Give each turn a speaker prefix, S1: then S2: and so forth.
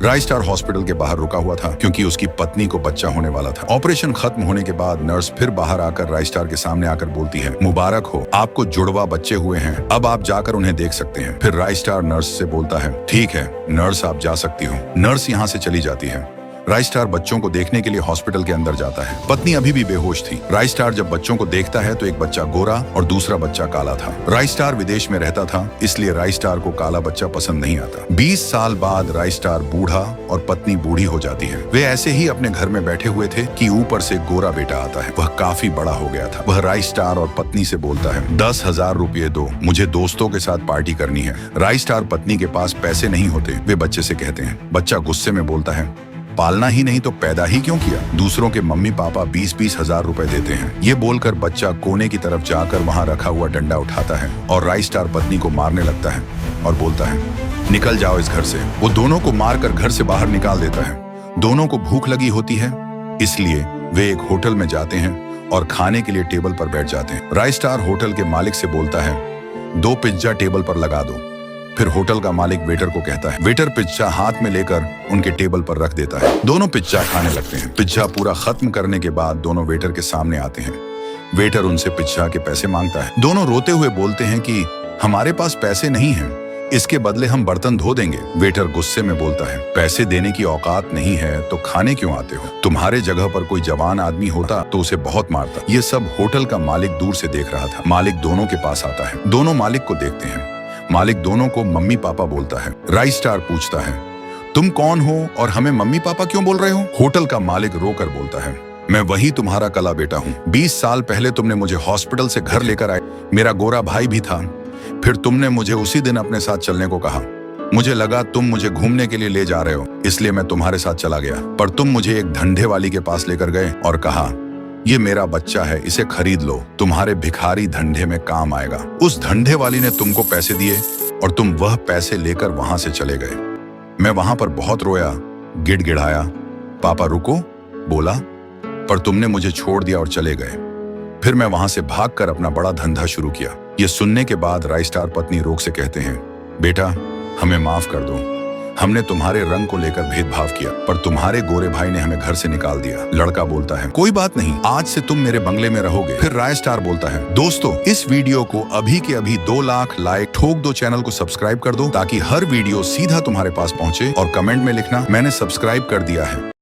S1: रायस्टार hospital के बाहर रुका हुआ था क्योंकि उसकी पत्नी को बच्चा होने वाला था। ऑपरेशन खत्म होने के बाद नर्स फिर बाहर आकर रायस्टार के सामने आकर बोलती है, मुबारक हो, आपको जुड़वा बच्चे हुए हैं, अब आप जाकर उन्हें देख सकते हैं। फिर रायस्टार नर्स से बोलता है, ठीक है नर्स, आप जा सकती हो। नर्स यहाँ से चली जाती है। रायस्टार बच्चों को देखने के लिए हॉस्पिटल के अंदर जाता है। पत्नी अभी भी बेहोश थी। रायस्टार जब बच्चों को देखता है तो एक बच्चा गोरा और दूसरा बच्चा काला था। रायस्टार विदेश में रहता था, इसलिए रायस्टार को काला बच्चा पसंद नहीं आता। 20 साल बाद रायस्टार बूढ़ा और पत्नी बूढ़ी हो जाती है। वे ऐसे ही अपने घर में बैठे हुए थे कि ऊपर से गोरा बेटा आता है। वह काफी बड़ा हो गया था। वह रायस्टार और पत्नी से बोलता है, 10,000 रुपये दो, मुझे दोस्तों के साथ पार्टी करनी है। रायस्टार पत्नी के पास पैसे नहीं होते। वे बच्चे से कहते हैं। बच्चा गुस्से में बोलता है, पालना ही नहीं तो पैदा ही क्यों किया? दूसरों के मम्मी पापा 20-20 हजार रुपए देते हैं। ये बोलकर बच्चा कोने की तरफ जाकर वहां रखा हुआ डंडा उठाता है और रायस्टार पत्नी को मारने लगता है और बोलता है, निकल जाओ इस घर से। वो दोनों को मारकर घर से बाहर निकाल देता है। दोनों को भूख लगी होती है, इसलिए वे एक होटल में जाते हैं और खाने के लिए टेबल पर बैठ जाते हैं। रायस्टार होटल के मालिक से बोलता है, 2 पिज्जा टेबल पर लगा दो। फिर होटल का मालिक वेटर को कहता है। वेटर पिज्जा हाथ में लेकर उनके टेबल पर रख देता है। दोनों पिज्जा खाने लगते हैं। पिज्जा पूरा खत्म करने के बाद दोनों वेटर के सामने आते हैं। वेटर उनसे पिज्जा के पैसे मांगता है। दोनों रोते हुए बोलते हैं कि हमारे पास पैसे नहीं हैं, इसके बदले हम बर्तन धो देंगे। वेटर गुस्से में बोलता है, पैसे देने की औकात नहीं है तो खाने क्यों आते हो? तुम्हारे जगह पर कोई जवान आदमी होता तो उसे बहुत मारता। ये सब होटल का मालिक दूर से देख रहा था। मालिक दोनों के पास आता है। दोनों मालिक को देखते हैं। मालिक दोनों को मम्मी पापा बोलता है। रायस्टार पूछता है, तुम कौन हो और हमें मम्मी पापा क्यों बोल रहे हो? होटल का मालिक रोकर बोलता है, मैं वही तुम्हारा कला बेटा हूँ। 20 साल पहले तुमने मुझे हॉस्पिटल से घर लेकर आए। मेरा गोरा भाई भी था। फिर तुमने मुझे उसी दिन अपने साथ चलने को कहा। मुझे लगा तुम मुझे घूमने के लिए ले जा रहे हो, इसलिए मैं तुम्हारे साथ चला गया। पर तुम मुझे एक धंधे वाली के पास लेकर गए और कहा, ये मेरा बच्चा है, इसे खरीद लो, तुम्हारे भिखारी धंधे में काम आएगा। उस धंधे वाली ने तुमको पैसे दिए और तुम वह पैसे लेकर वहां से चले गए। मैं वहां पर बहुत रोया, गिड़गिड़ाया, पापा रुको बोला, पर तुमने मुझे छोड़ दिया और चले गए। फिर मैं वहां से भागकर अपना बड़ा धंधा शुरू किया। ये सुनने के बाद रायस्टार पत्नी रोक से कहते हैं, बेटा हमें माफ कर दो, हमने तुम्हारे रंग को लेकर भेदभाव किया, पर तुम्हारे गोरे भाई ने हमें घर से निकाल दिया। लड़का बोलता है, कोई बात नहीं, आज से तुम मेरे बंगले में रहोगे। फिर रायस्टार बोलता है, दोस्तों इस वीडियो को अभी के अभी 2 लाख लाइक ठोक दो, चैनल को सब्सक्राइब कर दो ताकि हर वीडियो सीधा तुम्हारे पास पहुंचे, और कमेंट में लिखना मैंने सब्सक्राइब कर दिया है।